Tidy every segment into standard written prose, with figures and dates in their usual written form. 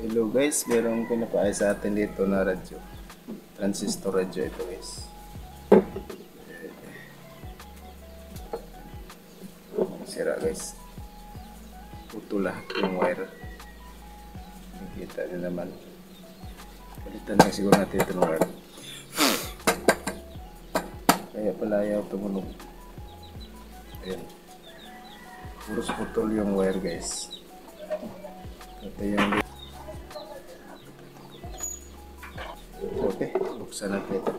Hello guys, merong pinapaayos sa atin dito na radyo. Transistor radyo ito guys. Sira guys. Puto lahat yung wire. Nakikita nyo naman. Palitan na siguro natin ito ng wire. Kaya pala ayaw tumunog. Ayan. Puros putol yung wire guys. Ito yung okay, buksan natin ito.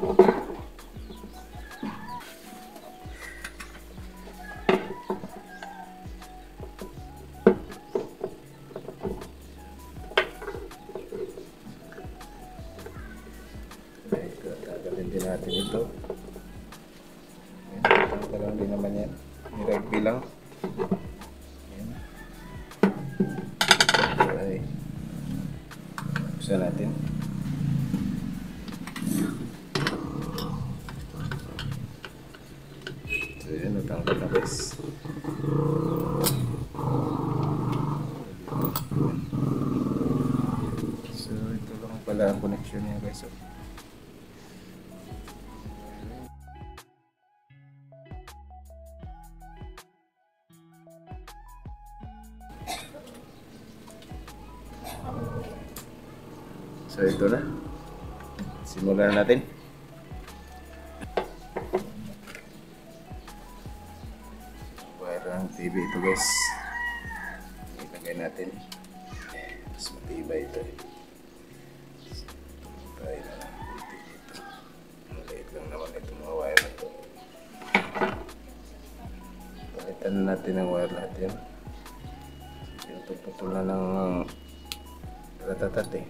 Tagalin din natin ito. Tagalin din naman yan. Niragbi lang. Okay. Buksan natin. So yun, natanggal na guys. So ito lang pala ang connection niya guys. So ito na. Simulan natin. Wire ng TV ito guys. Ilagay natin. Mas matibay ito. Tayo na lang dito. Maliit lang naman itong mga wire na ito. Palitan natin ang wire natin. Pinutol-putol na ng ratatat eh.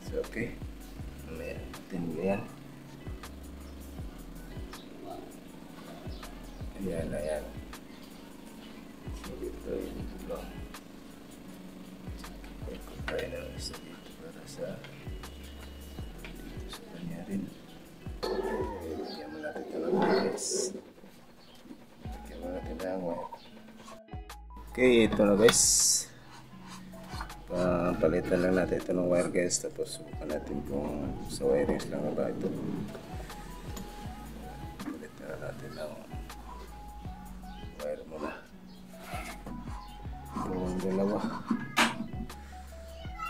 So okay. Ayan, yan. Ayan. So ito lang. Tayo na lang isa dito para sa dito sa kanya rin. Lagyan mo natin ito ng guys. Lagyan mo natin ng wire. Okay, ito na guys. Palitan lang natin ito ng wire guys. Tapos subukan natin kung sa wirings lang ba ito. Palitan na natin ng wire muna. Itong dalawa.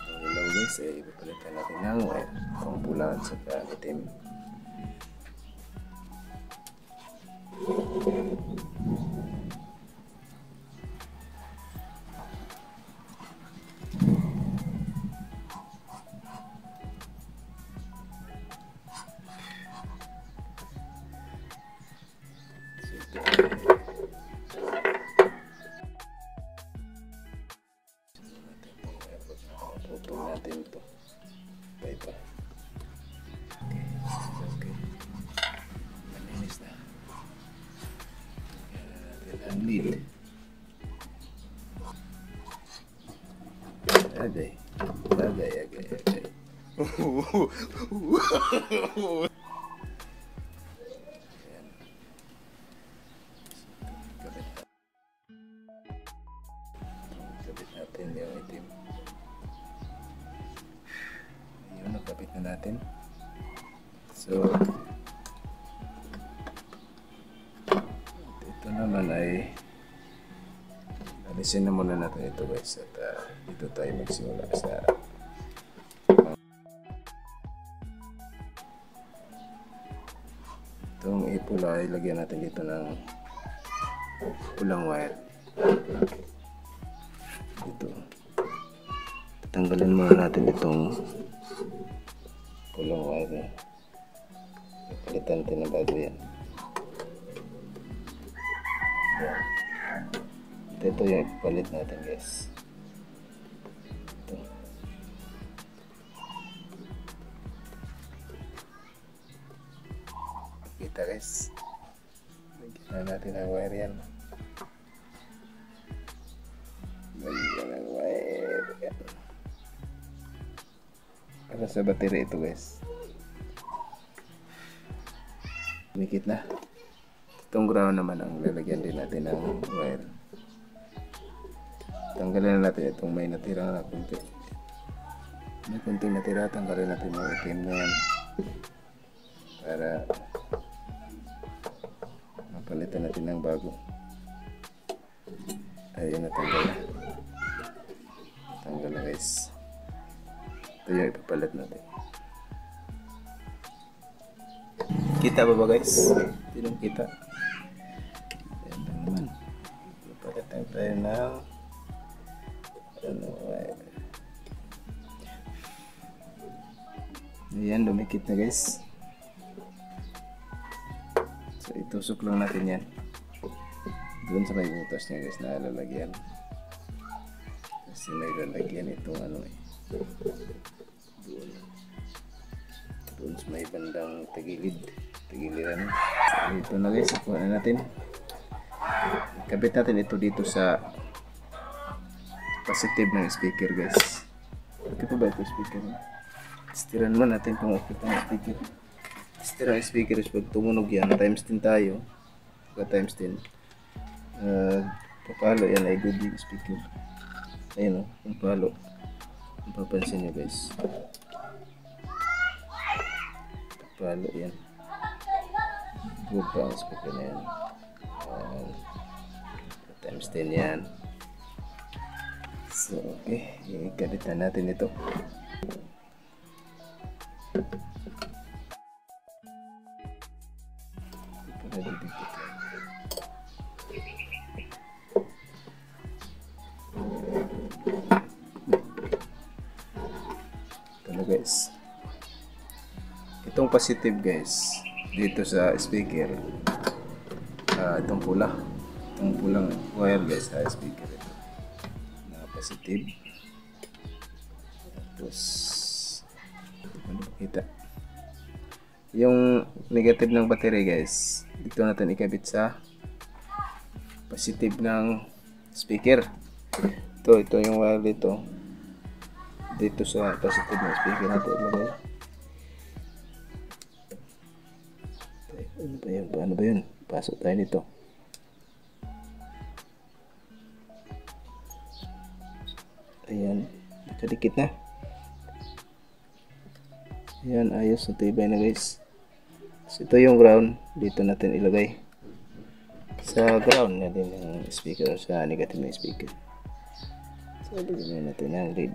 Itong dalawa guys ay ipapalitan natin ng wire. Itong pula at saka itim. Putol natin ito. Pa. Okay. Malinis na. Lagyan natin ang lead. Agay. Kapit natin yung itim. Ayun, nakapit na natin. So ito naman ay alisin na muna natin ito guys. At dito tayo magsimula sa itong ipula ay lagyan natin dito ng pulang wire. Dito. Tatanggalin muna natin itong pulang wire. Palitan natin ng bago yan. Ito yung ipalit natin guys. Ito. Kita guys. Lagyan natin ang wire yan. Lagyan ang wire yan. Para sa battery ito guys. Mikit na. Itong ground naman ang lalagyan din natin ng wire. Tanggalin na natin itong may natira na kunti. May kunting natira, tanggalin natin yung itim na yan. Para mapalitan natin ng bago. Ayun, natanggal na. Tanggal na guys. Ito yung ipapalit natin. Kita ba guys? Hindi lang kita. Ayan lang naman. Ipalitan tayo ng ayan, dumikit na guys. So itusok lang natin yan doon sa may butas niya guys na lalagyan. Kasi may lalagyan itong ano doon sa may bandang tagiliran. So ito na guys, ikuha na natin. Kabit natin ito dito sa positive ng speaker guys. Okay pa ba ito speaker? Stiran mo natin kung okay pa ng speaker. Stira ang speaker is pag tumunog yan, times 10 tayo. Pagka times 10 papalo yan ay good yung speaker. Ayun o, yung palo. Kung papansin nyo guys, papalo yan. Good pa ang speaker na yan. Times 10 yan. So okay, ikabit na natin ito. Ito na guys. Itong positive guys dito sa speaker, itong pulang wire guys sa speaker ito na positive. Tapos ano kita yung negative ng battery guys, dito natin ikabit sa positive ng speaker. Ito yung wire dito sa positive ng speaker natin ilagay. Paano ba yun? Pasok tayo nito. Ayan, nakadikit na. Ayan, ayos, natibay na guys. So ito yung ground, dito natin ilagay sa ground natin ng speaker, sa negative ng speaker. So lagyan natin ang lead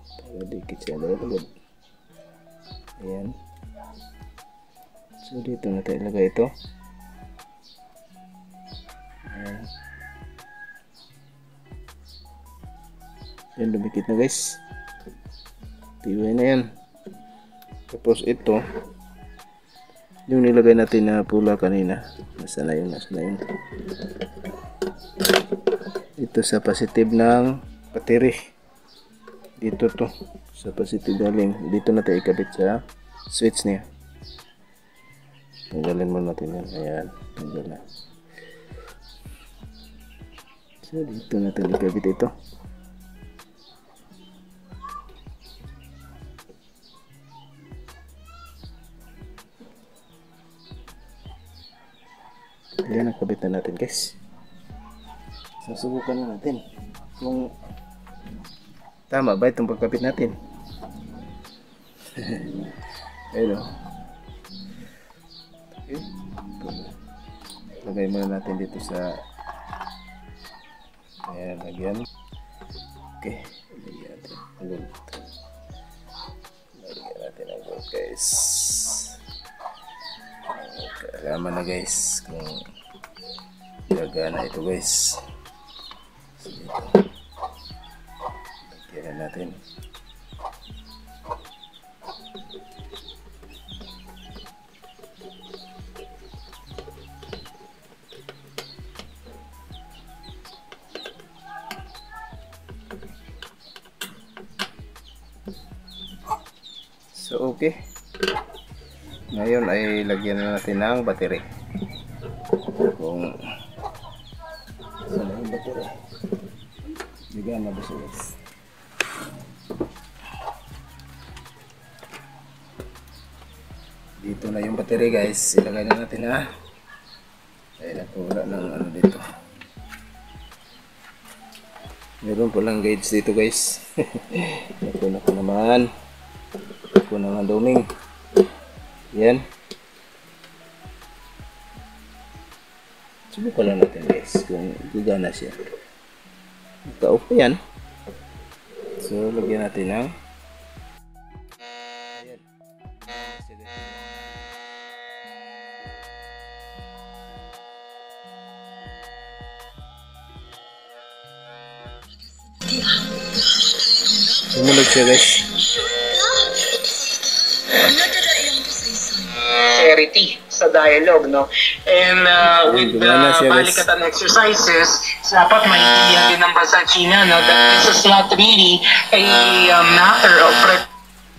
para dikit siya agad. Ayan, so dito natin ilagay ito. Ayan, yan, dumikit na guys, tibay na yan. Tapos ito yung nilagay natin na pula kanina, nasa na yun. Ito sa positive ng battery, dito to sa positive galing, dito natin ikabit sa switch niya. Tanggalin mo natin yan. Ayan, tanggal na. So dito natin ikabit ito. Ayan, nakabit na natin guys. Susubukan na natin kung tama ba itong pagkabit natin. Ayun o. Okay. Lagay muna natin dito sa ayan, lagyan. Okay, lagyan natin ang gold. Lagyan natin ang gold guys. Kalaman na guys kung gagana ito guys. So dito lagyan natin. So okay, ngayon ay lagyan na natin ng battery. Kung saan yung battery, bigyan na ba siya guys. Dito na yung battery guys, ilagay na natin ha. Ayun Wala nang ano dito. Meron palang gauge dito guys. Ito ko naman. Ito naman duming. Yan. Subukan lang natin guys kung gugana siya. Naka-off pa yan. So lagyan natin ng ayan. Sumunog siya guys. Sincerity sa dialogue, no? And with the balikatan exercises, dapat maintindihan din ng bansang China, no? That this is not really a matter of threat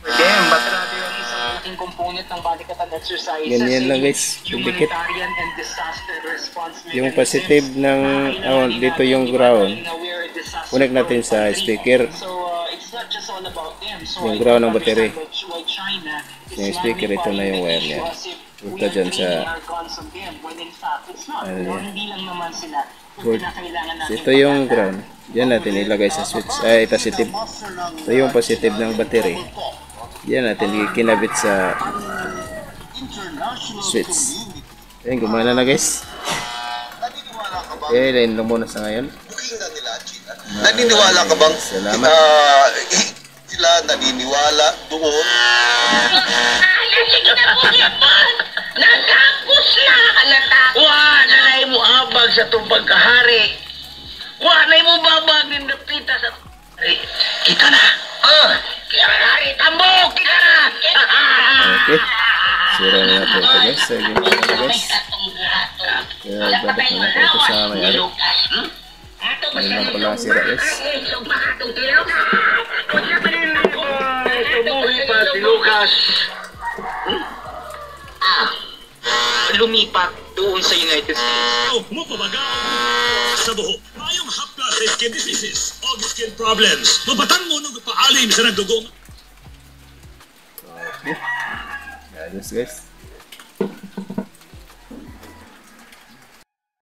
for them, but rather isang malaking component ng balikatan exercises. Ganyan lang guys, humanitarian and disaster response. Yung positive ng dito yung ground, connect natin sa speaker. Yung ground ng battery. Yung speaker, ito na yung wire niya. Punta dyan sa ano niya. Ito yung ground. Diyan natin ilagay sa switch. Ay, positive. Ito yung positive ng battery. Diyan natin kinabit sa switch. Ayan, gumana na guys. Okay, line lang muna sa ngayon. Naniniwala ka bang salamat. Sila naniniwala doon? Sige na po, Yapon! Nagkapos na halata! Wa, nanay mo abag sa itong pagkahari! Wa, nanay mo babag ng napita sa hari! Kita na! Kita na, hari! Tambok! Kita na! Okay. Sira na natin ito guys. Sige na guys. Kaya balik na natin ito sa may-ari. Ayun lang pala sira guys. Tumuhi pa si Lucas. Lumipat doon sa United States. Sa buho, mayong hapla sa skin diseases o skin problems. Mabatan mo nung paalim sa nagdugong. Okay. Ayos guys.